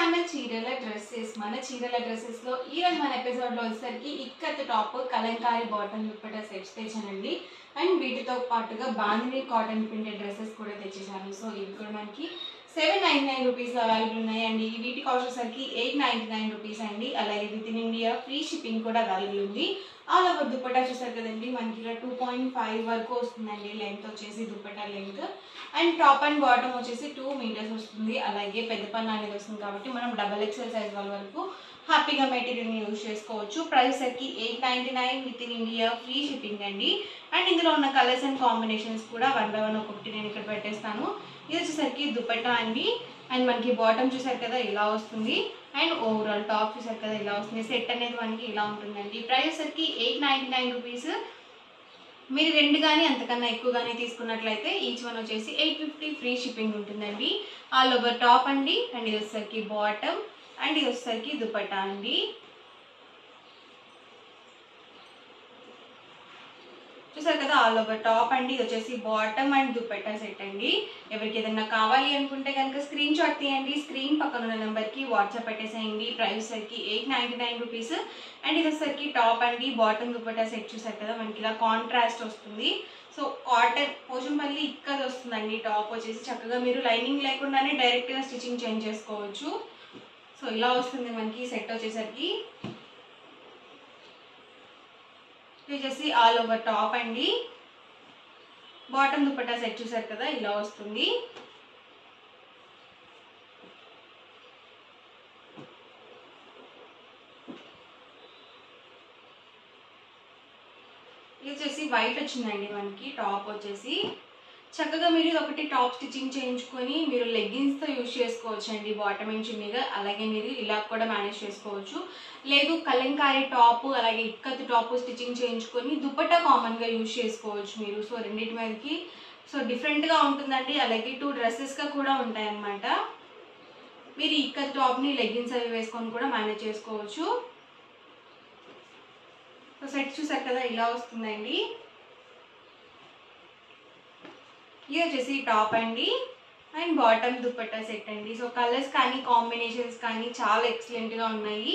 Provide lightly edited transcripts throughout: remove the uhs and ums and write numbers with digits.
Channel చీరల dresses. మన చీరల డ్రెస్సెస్ లో ఈ రోజు మన ఎపిసోడ్ లో వచ్చేసరికి ikat top kalamkari bottom dupatta sets తెచ్చానండి. అండ్ వీటితో పాటుగా బాందిని కాటన్ ప్రింటెడ్ డ్రెస్సెస్ కూడా తెచ్చేసాను. సో ఇవి కూడా మనకి 799 రూపీస్ అవైలబుల్ ఉన్నాయి అండి. వీటి కాస్ట్ వచ్చేసరికి 899 రూపీస్ అండి. అలాగే with in India free shipping కూడా అవైలబుల్ ఉంది. ఆల్ ఓవర్ దుపట్టా చూసారు కదండి, మనకి ఇలా 2.5 వరకు వస్తుందండి లెంత్ వచ్చేసి dupatta length. And top and bottom వచ్చేసి 2 మీటర్స్ వస్తుంది. అలాగే పెద్ద పన్ను అనేది వస్తుంది కాబట్టి మనం XXL సైజ్ వాళ్ళ వరకు హ్యాపీగా మెటీరియల్ని యూజ్ చేసుకోవచ్చు. ప్రైస్ సరికి 899 with in India free shipping అండి. అండ్ ఇందులో ఉన్న కలర్స్ అండ్ కాంబినేషన్స్ కూడా 1 by 1 ఒక్కొక్కటి నేను ఇక్కడ పెట్టేస్తాను. ఇది వచ్చేసరికి దుపట్టా అండి. అండ్ మనకి బాటమ్ చూసారు కదా ఇలా వస్తుంది. అండ్ ఓవరాల్ టాప్ చూసారు కదా ఇలా వస్తుంది. సెట్ అనేది మనకి ఇలా ఉంటుందండి. ప్రైస్ సరికి 899 రూపీస్. మీరు రెండు కానీ అంతకన్నా ఎక్కువ కానీ తీసుకున్నట్లయితే ఈచ్ వన్ వచ్చేసి 850 ఫ్రీ షిప్పింగ్ ఉంటుందండి. ఆల్ ఓవర్ టాప్ అండి. అండ్ ఇది వచ్చేసరికి బాటమ్ అండ్ ఇది వచ్చేసరికి దుపట్టా అండి. చూసారు కదా ఆల్ ఓవర్ టాప్ అండి. ఇది వచ్చేసి బాటమ్ అండ్ దుపట్టా సెట్ అండి. ఎవరికి ఏదైనా కావాలి అనుకుంటే కనుక స్క్రీన్ షాట్ తీయండి. స్క్రీన్ పక్కన ఉన్న నెంబర్కి వాట్సాప్ పెట్టేసేయండి. ప్రైస్ సరికి 899 రూపీస్. అండ్ ఇది వచ్చేసరికి టాప్ అండి. బాటమ్ దుపట్టా సెట్ చూసారు కదా మనకి ఇలా కాంట్రాస్ట్ వస్తుంది. సో కాటన్ పోచంపల్లి ఇక్కది వస్తుందండి. టాప్ వచ్చేసి చక్కగా మీరు లైనింగ్ లేకుండానే డైరెక్ట్గా స్టిచ్చింగ్ చేంజ్ చేసుకోవచ్చు. సో ఇలా వస్తుంది మనకి సెట్ వచ్చేసరికి. ఇది వచ్చేసి ఆల్ ఓవర్ టాప్ అండి. బాటమ్ దుపట్టా సెట్ చూసారు కదా ఇలా వస్తుంది. ఇది వచ్చేసి వైట్ వచ్చిందండి మనకి టాప్ వచ్చేసి. చక్కగా మీరు ఇది ఒకటి టాప్ స్టిచ్చింగ్ చేయించుకొని మీరు లెగ్గిన్స్తో యూజ్ చేసుకోవచ్చు అండి బాటమ్ అండ్ చున్నీగా. అలాగే మీరు ఇలా కూడా మేనేజ్ చేసుకోవచ్చు. లేదు కలంకారీ టాప్ అలాగే ఇక్కత్ టాప్ స్టిచ్చింగ్ చేయించుకొని దుపట్టా కామన్గా యూజ్ చేసుకోవచ్చు మీరు. సో రెండింటి మీదకి సో డిఫరెంట్గా ఉంటుందండి. అలాగే 2 డ్రెస్సెస్గా కూడా ఉంటాయన్నమాట. మీరు ఇక్కత్ టాప్ని లెగ్గిన్స్ అవి వేసుకొని కూడా మేనేజ్ చేసుకోవచ్చు. సో సెట్ చూసారు కదా ఇలా వస్తుందండి. ఇది వచ్చేసి టాప్ అండి. అండ్ బాటమ్ దుపట్టా సెట్ అండి. సో కలర్స్ కానీ కాంబినేషన్స్ కానీ చాలా ఎక్సలెంట్గా ఉన్నాయి.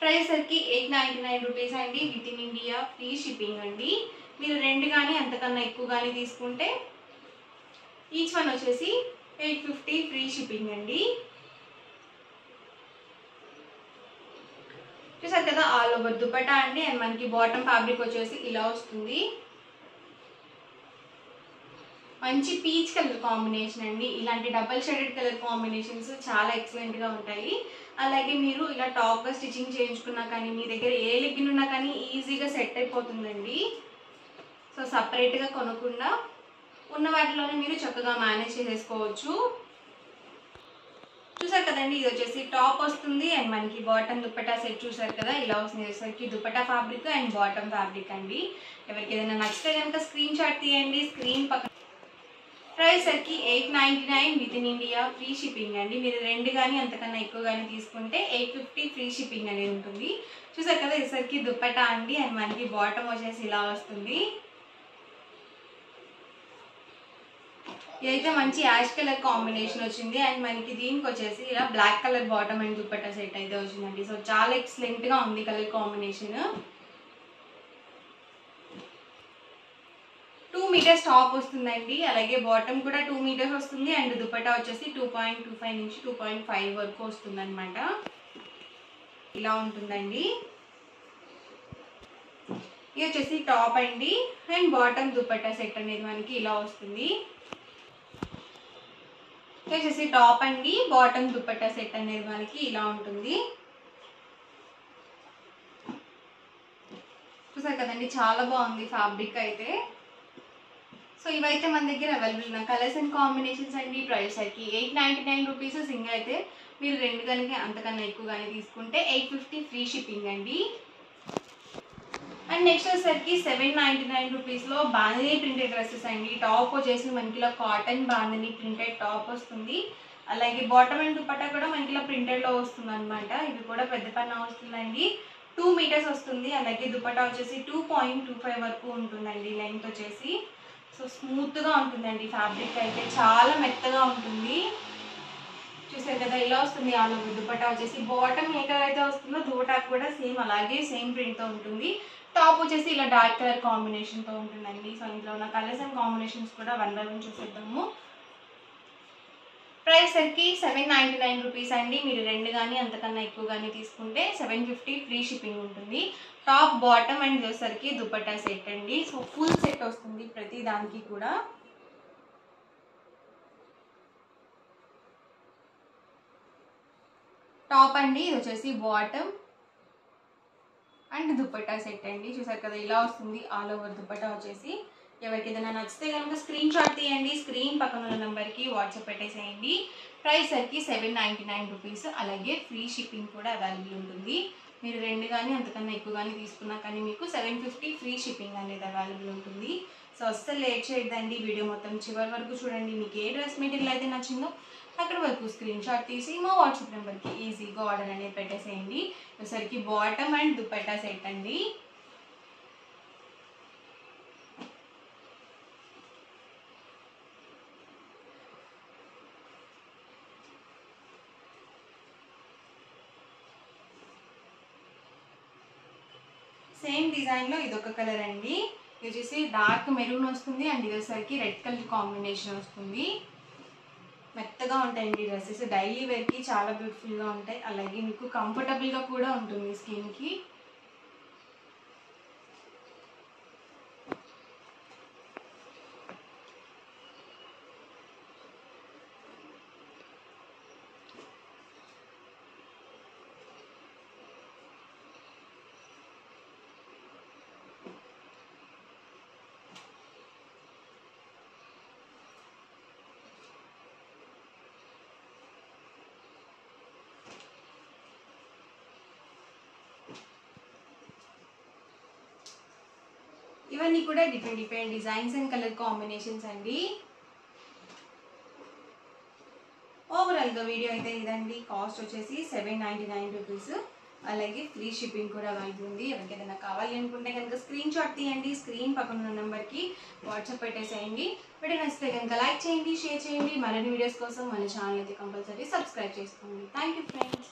ప్రైస్ సరికి 899 రూపీస్ అండి. With in India free shipping అండి. మీరు రెండు కానీ అంతకన్నా ఎక్కువ కానీ తీసుకుంటే ఈచ్ వన్ వచ్చేసి 850 ఫ్రీ షిప్పింగ్ అండి. చూసారు కదా ఆల్ ఓవర్ దుపట్టా అండి. అండ్ మనకి బాటమ్ ఫ్యాబ్రిక్ వచ్చేసి ఇలా వస్తుంది. మంచి పీచ్ కలర్ కాంబినేషన్ అండి. ఇలాంటి డబల్ షేడెడ్ కలర్ కాంబినేషన్స్ చాలా ఎక్సలెంట్గా ఉంటాయి. అలాగే మీరు ఇలా టాప్గా స్టిచ్చింగ్ చేయించుకున్నా కానీ మీ దగ్గర ఏ లెగ్గిన్ ఉన్నా కానీ ఈజీగా సెట్ అయిపోతుందండి. సో సపరేట్గా కొనకుండా ఉన్న వాటిలోనే మీరు చక్కగా మేనేజ్ చేసేసుకోవచ్చు. చూసారు కదండి ఇది వచ్చేసి టాప్ వస్తుంది. అండ్ మనకి బాటమ్ దుపట్టా సెట్ చూసారు కదా ఇలా వస్తుంది. వచ్చేసరికి dupatta fabric and bottom fabric అండి. ఎవరికి ఏదైనా నచ్చితే కనుక స్క్రీన్ షాట్ తీయండి. స్క్రీన్ పక్కన ప్రైస్ సరికి 899 with in India free shipping అండి. మీరు రెండు కానీ అంతకన్నా ఎక్కువ కానీ తీసుకుంటే 850 ఫ్రీ షిప్పింగ్ అనేది ఉంటుంది. చూసారు కదా ఇసరికి దుపట్టా అండి. అండ్ మనకి బాటమ్ వచ్చేసి ఇలా వస్తుంది. ఇదైతే మంచి యాష్ కలర్ కాంబినేషన్ వచ్చింది. అండ్ మనకి దీనికి వచ్చేసి ఇలా black colour bottom and dupatta set అయితే వచ్చిందండి. సో చాలా ఎక్సలెంట్గా ఉంది కలర్ కాంబినేషన్. 2 మీటర్స్ టాప్ వస్తుందండి. అలాగే బాటమ్ కూడా 2 మీటర్స్ వస్తుంది. అండ్ దుపట్టా వచ్చేసి 2.25 నుంచి 2.5 వరకు వస్తుంది అనమాట. ఇలా ఉంటుందండి. ఇది వచ్చేసి టాప్ అండి. అండ్ బాటమ్ దుపట్టా సెట్ అనేది మనకి ఇలా వస్తుంది. ఇది వచ్చేసి టాప్ అండి. బాటమ్ దుపట్టా సెట్ అనేది మనకి ఇలా ఉంటుంది. చూసారు కదండి చాలా బాగుంది ఫ్యాబ్రిక్ అయితే. సో ఇవైతే మన దగ్గర అవైలబుల్ ఉన్న కలర్స్ అండ్ కాంబినేషన్స్ అండి. ప్రైస్ సరికి 899 రూపీస్. సింగిల్ అయితే మీరు రెండు కనుక అంతకన్నా ఎక్కువ కానీ తీసుకుంటే 850 ఫ్రీ షిప్పింగ్ అండి. అండ్ నెక్స్ట్ వచ్చేసరికి 799 రూపీస్లో బాందిని ప్రింటెడ్ డ్రెస్సెస్ అండి. టాప్ వచ్చేసి మనకి ఇలా కాటన్ బాందిని ప్రింటెడ్ టాప్ వస్తుంది. అలాగే బాటమ్ అండ్ దుపట్టా కూడా మనకి ఇలా ప్రింటెడ్లో వస్తుంది అనమాట. ఇది కూడా పెద్ద పన్న వస్తుందండి. 2 మీటర్స్ వస్తుంది. అలాగే దుపట్టా వచ్చేసి 2.25 వరకు ఉంటుందండి లెంగ్త్ వచ్చేసి. సో స్మూత్గా ఉంటుందండి ఫ్యాబ్రిక్ అయితే చాలా మెత్తగా ఉంటుంది. చూసారు కదా ఇలా వస్తుంది ఆల్ ఓవర్ దుపట్టా వచ్చేసి. బాటమ్ ఏ కలర్ అయితే వస్తుందో దుపట్టా కూడా సేమ్ అలాగే సేమ్ ప్రింట్తో ఉంటుంది. టాప్ వచ్చేసి ఇలా డార్క్ కలర్ కాంబినేషన్తో ఉంటుందండి. సో ఇంట్లో ఉన్న కలర్స్ అండ్ కాంబినేషన్స్ కూడా 1 by 1 చూసేద్దాము. ప్రైస్ సరికి 799 రూపీస్ అండి. మీరు 2 కానీ అంతకన్నా ఎక్కువ కానీ తీసుకుంటే 750 ఫ్రీ షిప్పింగ్ ఉంటుంది. టాప్ బాటమ్ అండ్ వచ్చేసరికి దుపట్టా సెట్ అండి. సో ఫుల్ సెట్ వస్తుంది ప్రతి దానికి కూడా. టాప్ అండి, ఇది వచ్చేసి బాటమ్ అండ్ దుపట్టా సెట్ అండి. చూసారు కదా ఇలా వస్తుంది ఆల్ ఓవర్ దుపట్టా వచ్చేసి. ఎవరికి ఏదైనా నచ్చితే కనుక స్క్రీన్ షాట్ తీయండి, స్క్రీన్ పక్కన ఉన్న నెంబర్కి వాట్సాప్ పెట్టేసేయండి. ప్రైస్ సరికి 799 రూపీస్. అలాగే ఫ్రీ షిప్పింగ్ కూడా అవైలబుల్ ఉంటుంది. మీరు 2 కానీ అంతకన్నా ఎక్కువ కానీ తీసుకున్నా కానీ మీకు 750 ఫ్రీ షిప్పింగ్ అనేది అవైలబుల్ ఉంటుంది. సో అస్సలు లేట్ చేయొద్దండి, వీడియో మొత్తం చివరి వరకు చూడండి. మీకు ఏ డ్రెస్ మెటీరియల్ అయితే నచ్చిందో అక్కడ వరకు స్క్రీన్ షాట్ తీసి మా వాట్సాప్ నెంబర్కి ఈజీగా ఆర్డర్ అనేది పెట్టేసేయండి. ఒకసారికి బాటమ్ అండ్ దుపట్టా సెట్ అండి. సేమ్ డిజైన్లో ఇదొక కలర్ అండి. ఇది వచ్చేసి డార్క్ మెరూన్ వస్తుంది అండ్ ఇది వచ్చేసరికి రెడ్ కలర్ కాంబినేషన్ వస్తుంది. మెత్తగా ఉంటాయండి డ్రెస్సెస్, డైలీ వేర్కి చాలా బ్యూటిఫుల్గా ఉంటాయి. అలాగే మీకు కంఫర్టబుల్గా కూడా ఉంటుంది స్కిన్కి. ఇవన్నీ కూడా different designs and colour combinations అండి. ఓవరాల్గా వీడియో అయితే ఇదండి. కాస్ట్ వచ్చేసి 799 రూపీస్. అలాగే ఫ్రీ షిప్పింగ్ కూడా అవైలబుల్ ఉంది. ఎవరికి ఏదైనా కావాలి అనుకుంటే కనుక స్క్రీన్ షాట్ తీయండి, స్క్రీన్ పక్కన ఉన్న నెంబర్కి వాట్సాప్ పెట్టేసేయండి. వీడియో నచ్చితే కనుక లైక్ చేయండి, షేర్ చేయండి. మరిన్ని వీడియోస్ కోసం మన ఛానల్ అయితే కంపల్సరీ సబ్స్క్రైబ్ చేసుకోండి. Thank you friends.